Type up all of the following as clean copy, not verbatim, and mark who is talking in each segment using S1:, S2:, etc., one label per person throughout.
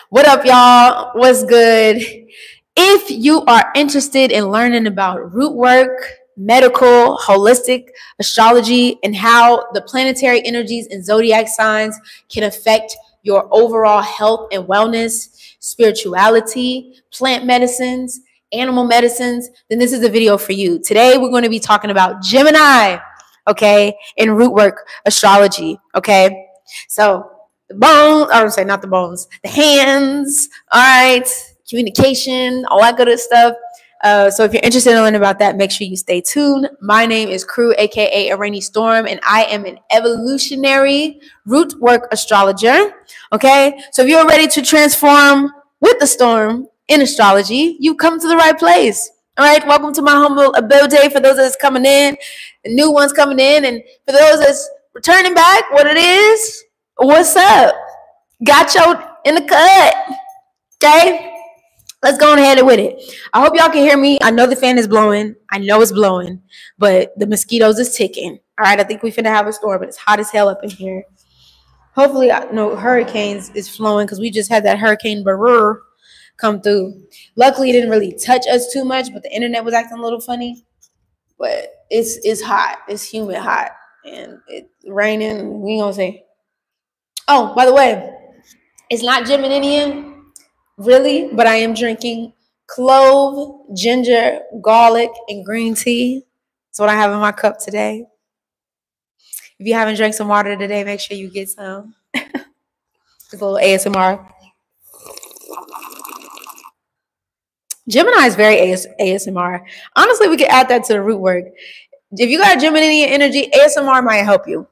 S1: What up, y'all? What's good? If you are interested in learning about root work, medical, holistic astrology, and how the planetary energies and zodiac signs can affect your overall health and wellness, spirituality, plant medicines, animal medicines, then this is a video for you. Today, we're going to be talking about Gemini, okay, and root work astrology, okay? So, the bones, I would say not the bones, the hands, all right, communication, all that good stuff. So if you're interested in learning about that, make sure you stay tuned. My name is Crew, aka A Rainy Storm, and I am an evolutionary root work astrologer. Okay, so if you're ready to transform with the storm in astrology, you come to the right place. All right, welcome to my humble abode. For those that's coming in, the new ones coming in, and for those that's returning back, what it is. What's up? Got you in the cut. Okay? Let's go ahead with it. I hope y'all can hear me. I know the fan is blowing. I know it's blowing, but the mosquitoes is ticking. All right, I think we finna have a storm, but it's hot as hell up in here. Hopefully, no hurricanes is flowing because we just had that hurricane Barur come through. Luckily, it didn't really touch us too much, but the internet was acting a little funny. But it's hot. It's humid hot. And it's raining. We gonna say. Oh, by the way, it's not Geminian, really, but I am drinking clove, ginger, garlic, and green tea. That's what I have in my cup today. If you haven't drank some water today, make sure you get some. It's a little ASMR. Gemini is very ASMR. Honestly, we could add that to the root work. If you got Geminian energy, ASMR might help you.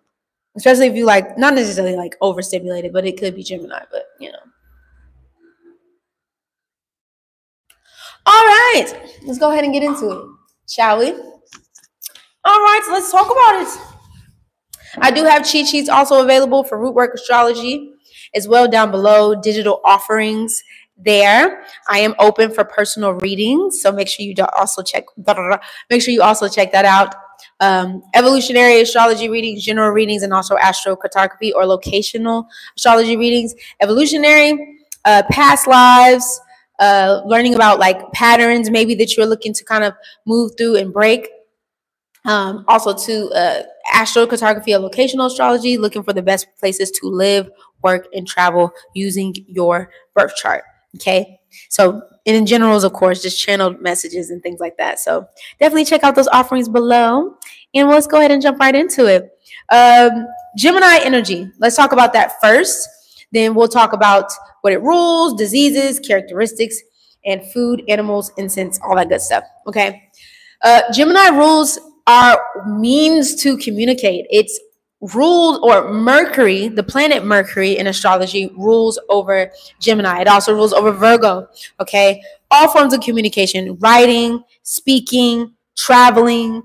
S1: Especially if you like, not necessarily like overstimulated, but it could be Gemini, but you know. All right, let's go ahead and get into it, shall we? All right, so let's talk about it. I do have cheat sheets also available for Rootwork Astrology as well down below, digital offerings there. I am open for personal readings, so make sure you also check that out. Evolutionary astrology readings, general readings, and also astrocarthopgraphy or locational astrology readings. Evolutionary, past lives, learning about like patterns maybe that you're looking to kind of move through and break. Also to astrocarthopgraphy or locational astrology, looking for the best places to live, work, and travel using your birth chart. Okay, so in generals, of course, just channeled messages and things like that. So definitely check out those offerings below, and let's go ahead and jump right into it. Gemini energy. Let's talk about that first. Then we'll talk about what it rules, diseases, characteristics, and food, animals, incense, all that good stuff. Okay. Gemini rules are means to communicate. It's ruled, or Mercury, the planet Mercury in astrology, rules over Gemini. It also rules over Virgo. Okay. All forms of communication, writing, speaking, traveling,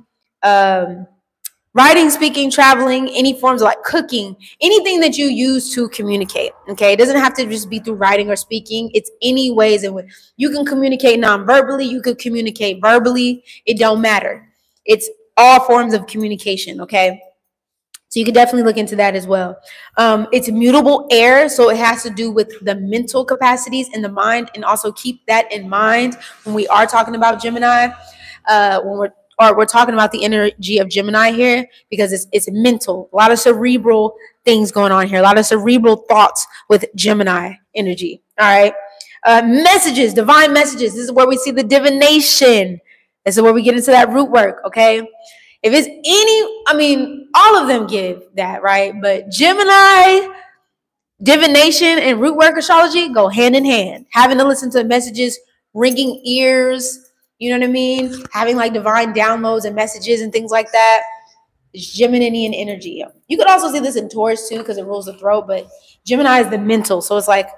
S1: any forms of like cooking, anything that you use to communicate. Okay. It doesn't have to just be through writing or speaking. It's any ways in which you can communicate non-verbally. You could communicate verbally. It don't matter. It's all forms of communication. Okay. So you can definitely look into that as well. It's mutable air, so it has to do with the mental capacities in the mind, and also keep that in mind when we are talking about Gemini. When we're talking about the energy of Gemini here, because it's mental. A lot of cerebral things going on here. A lot of cerebral thoughts with Gemini energy. All right. Messages, divine messages. This is where we see the divination. This is where we get into that root work. Okay. If it's all of them give that, right? But Gemini, divination, and root work astrology go hand in hand. Having to listen to messages, ringing ears, you know what I mean? Having like divine downloads and messages and things like that. It's Geminian energy. You could also see this in Taurus too, because it rules the throat, but Gemini is the mental. So it's like,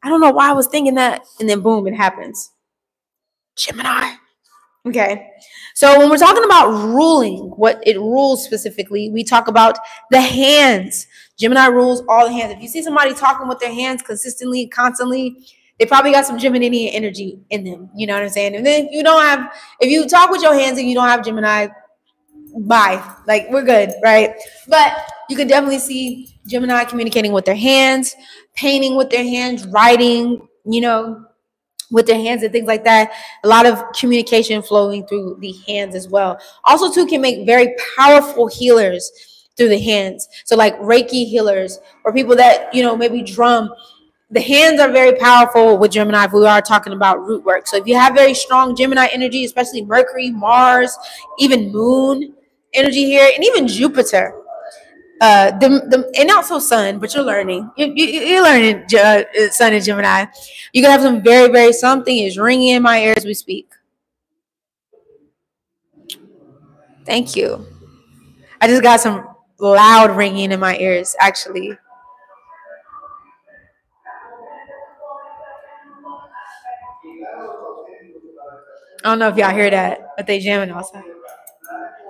S1: I don't know why I was thinking that, and then boom, it happens. Gemini. Okay. So when we're talking about ruling, what it rules specifically, we talk about the hands. Gemini rules all the hands. If you see somebody talking with their hands consistently, constantly, they probably got some Gemini energy in them. You know what I'm saying? And then if you talk with your hands and you don't have Gemini, bye. Like, we're good, right? But you can definitely see Gemini communicating with their hands, painting with their hands, writing, you know, with their hands and things like that. A lot of communication flowing through the hands as well. Also, too, can make very powerful healers through the hands. So like Reiki healers or people that, you know, maybe drum. The hands are very powerful with Gemini if we are talking about root work. So if you have very strong Gemini energy, especially Mercury, Mars, even Moon energy here, and even Jupiter, and also Sun, but you're learning. You're learning Sun and Gemini. You can have some very, very something is ringing in my ears as we speak. Thank you. I just got some loud ringing in my ears, actually. I don't know if y'all hear that, but they jamming outside.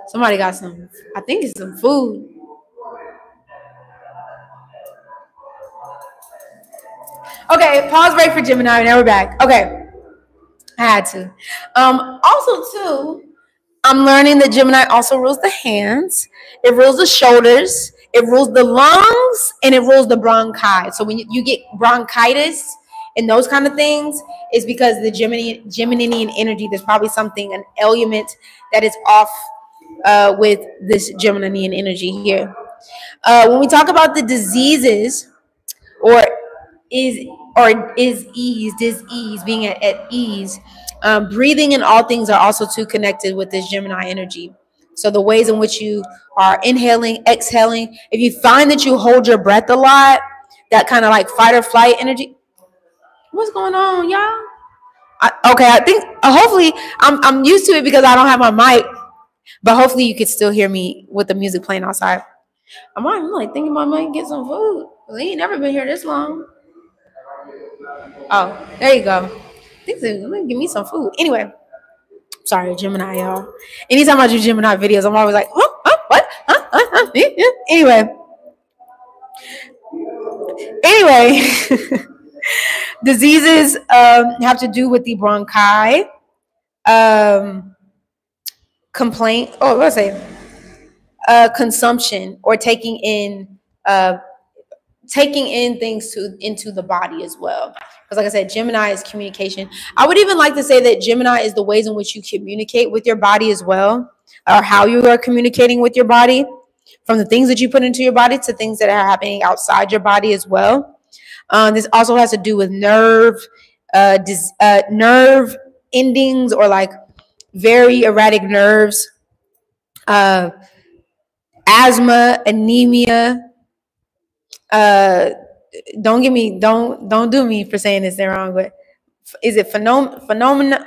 S1: Somebody got some, I think it's some food. Okay, pause break for Gemini. Now we're back. Okay, I had to. Also, too, I'm learning that Gemini also rules the hands. It rules the shoulders. It rules the lungs, and it rules the bronchi. So when you get bronchitis and those kind of things, it's because the Geminian energy. There's probably something, an element that is off with this Geminian energy here. When we talk about the diseases, or is ease, dis-ease, being at ease, breathing and all things are also too connected with this Gemini energy. So the ways in which you are inhaling, exhaling, if you find that you hold your breath a lot, that kind of like fight or flight energy. What's going on, y'all? I think hopefully I'm used to it because I don't have my mic, but hopefully you could still hear me with the music playing outside. I'm like thinking I might get some food. Well, they ain't never been here this long. Oh, there you go. I think they're gonna give me some food. Anyway, sorry, Gemini, y'all. Anytime I do Gemini videos, I'm always like, what? Anyway, diseases have to do with the bronchi, complaint. Oh, let's say consumption or taking in things into the body as well. Because like I said, Gemini is communication. I would even like to say that Gemini is the ways in which you communicate with your body as well, or how you are communicating with your body, from the things that you put into your body to things that are happening outside your body as well. This also has to do with nerve endings, or like very erratic nerves, asthma, anemia. Don't do me for saying this wrong, but is it phenomena?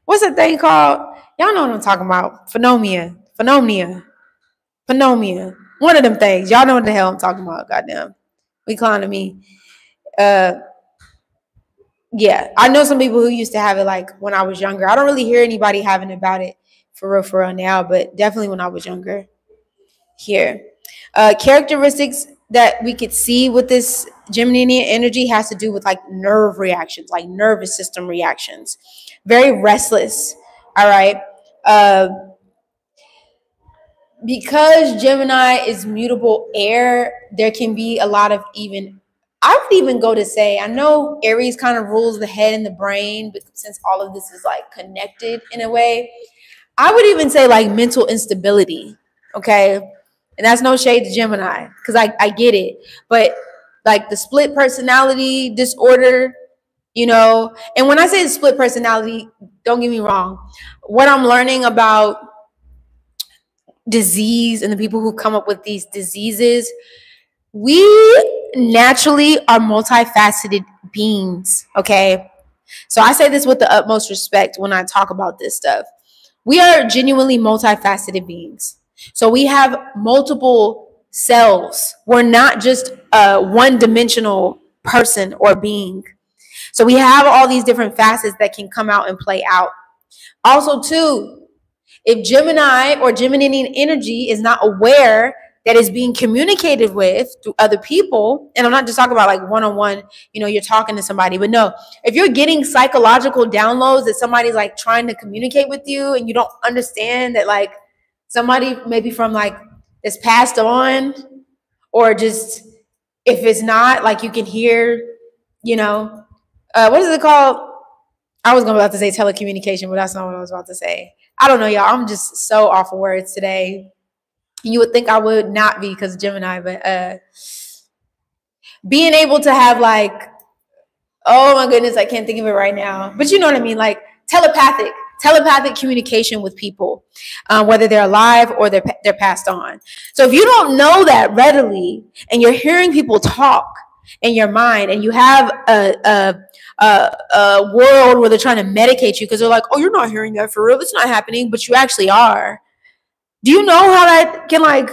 S1: What's that thing called? Y'all know what I'm talking about. Phenomena. One of them things. Y'all know what the hell I'm talking about. Goddamn. We clowning me. Yeah, I know some people who used to have it like when I was younger. I don't really hear anybody having about it for real now, but definitely when I was younger. Here. Characteristics that we could see with this Geminian energy has to do with like nerve reactions, like nervous system reactions. Very restless. All right. Because Gemini is mutable air, there can be a lot of I would even go to say, I know Aries kind of rules the head and the brain, but since all of this is like connected in a way, I would even say like mental instability. Okay. And that's no shade to Gemini, because I get it. But like the split personality disorder, and when I say split personality, don't get me wrong. What I'm learning about disease and the people who come up with these diseases, we naturally are multifaceted beings, okay? So I say this with the utmost respect when I talk about this stuff. We are genuinely multifaceted beings. So we have multiple selves. We're not just a one-dimensional person or being. So we have all these different facets that can come out and play out. Also, too, if Gemini or Geminian energy is not aware that is being communicated with through other people, and I'm not just talking about like one-on-one, you're talking to somebody, but no, if you're getting psychological downloads that somebody's like trying to communicate with you and you don't understand that like somebody maybe from like that's passed on, or just if it's not like you can hear what is it called? I was about to say telecommunication, but that's not what I was about to say. I don't know, y'all. I'm just so off of words today. You would think I would not be because Gemini, but being able to have like, oh my goodness, I can't think of it right now. But you know what I mean? Like telepathic communication with people, whether they're alive or they're passed on. So if you don't know that readily and you're hearing people talk in your mind and you have a world where they're trying to medicate you because they're like, oh, you're not hearing that for real. It's not happening, but you actually are. Do you know how that can like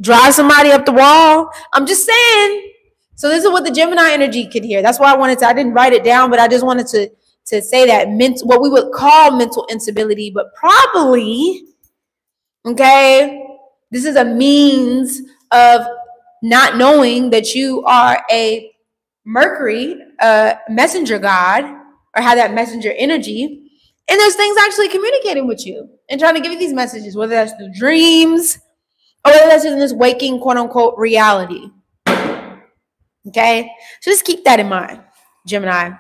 S1: drive somebody up the wall? I'm just saying. So this is what the Gemini energy could hear. That's why I didn't write it down, but I just wanted to say that what we would call mental instability, but probably, okay, this is a means of not knowing that you are a Mercury messenger god or have that messenger energy. And there's things actually communicating with you and trying to give you these messages, whether that's through dreams or whether that's in this waking, quote unquote, reality. Okay, so just keep that in mind, Gemini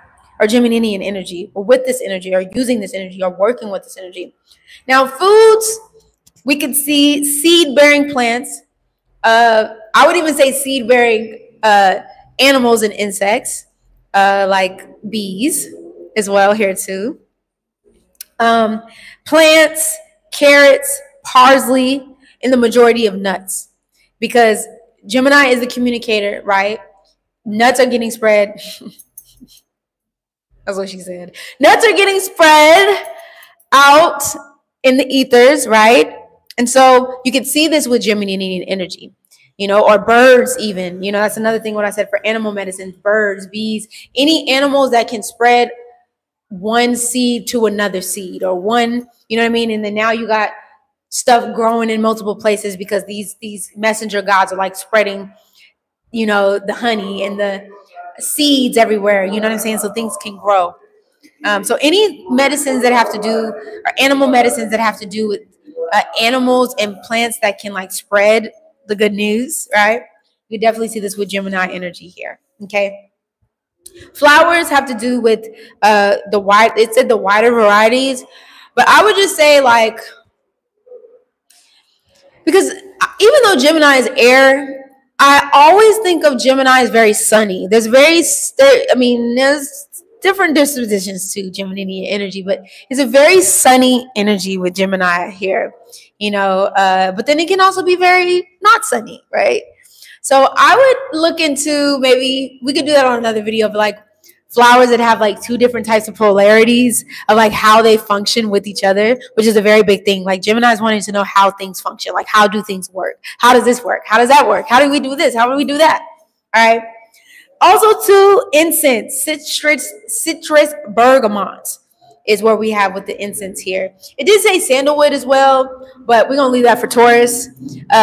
S1: or Geminian energy, or with this energy, or using this energy, or working with this energy. Now, foods, we could see seed-bearing plants. I would even say seed-bearing animals and insects, like bees as well here too. Plants, carrots, parsley, and the majority of nuts, because Gemini is the communicator, right? Nuts are getting spread. That's what she said. Nuts are getting spread out in the ethers, right? And so you can see this with Gemini energy, or birds even. That's another thing what I said for animal medicine, birds, bees, any animals that can spread one seed to another seed, or one, you know what I mean? And then now you got stuff growing in multiple places because these messenger gods are like spreading the honey and the seeds everywhere, you know what I'm saying? So things can grow. So any medicines that have to do, or animal medicines that have to do with animals and plants that can like spread the good news, right? You definitely see this with Gemini energy here, okay? Flowers have to do with it said the wider varieties, but I would just say like, because even though Gemini is air, I always think of Gemini as very sunny. There's different dispositions to Gemini energy, but it's a very sunny energy with Gemini here, but then it can also be very not sunny, right? So I would look into, maybe we could do that on another video, of like flowers that have like two different types of polarities of like how they function with each other, which is a very big thing. Like Gemini is wanting to know how things function. Like, how do things work? How does this work? How does that work? How do we do this? How do we do that? All right. Also, too, incense, citrus bergamot is where we have with the incense here. It did say sandalwood as well, but we're going to leave that for Taurus.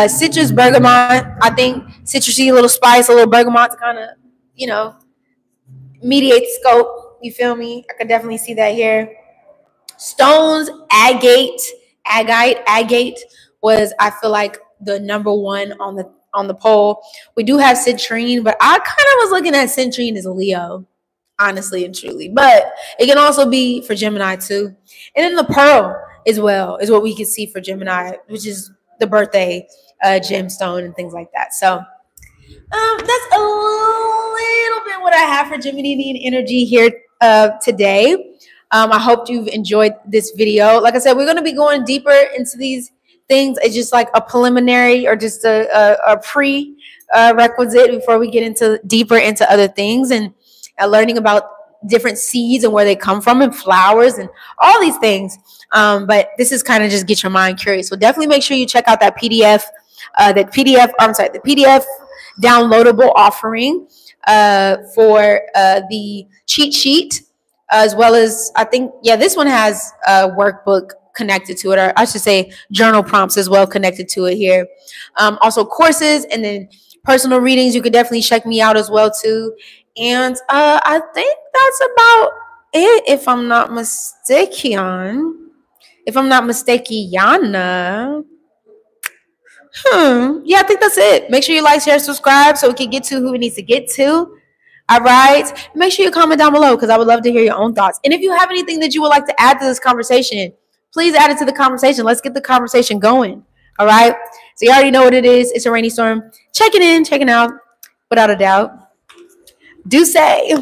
S1: Citrus bergamot, I think citrusy, a little spice, a little bergamot to kind of, mediate the scope. You feel me? I can definitely see that here. Stones, agate was, I feel like, the number one on the poll. We do have citrine, but I kind of was looking at citrine as a Leo, honestly and truly. But it can also be for Gemini too. And then the pearl as well is what we can see for Gemini, which is the birthday gemstone and things like that. So that's a little bit what I have for Geminian energy here today. I hope you've enjoyed this video. Like I said, we're going to be going deeper into these things. It's just like a preliminary, or just a prerequisite before we get deeper into other things, and learning about different seeds and where they come from, and flowers and all these things. But this is kind of just get your mind curious. So definitely make sure you check out that PDF, the PDF downloadable offering for the cheat sheet, as well as, I think, this one has a workbook connected to it, or I should say journal prompts as well connected to it here. Also courses, and then personal readings. You could definitely check me out as well too. And I think that's about it, if I'm not mistaken. Yeah, I think that's it. Make sure you like, share, subscribe so we can get to who we need to get to. All right. Make sure you comment down below because I would love to hear your own thoughts. And if you have anything that you would like to add to this conversation, please add it to the conversation. Let's get the conversation going. All right. So you already know what it is. It's a rainy storm. Checking in, checking out, without a doubt. Do say.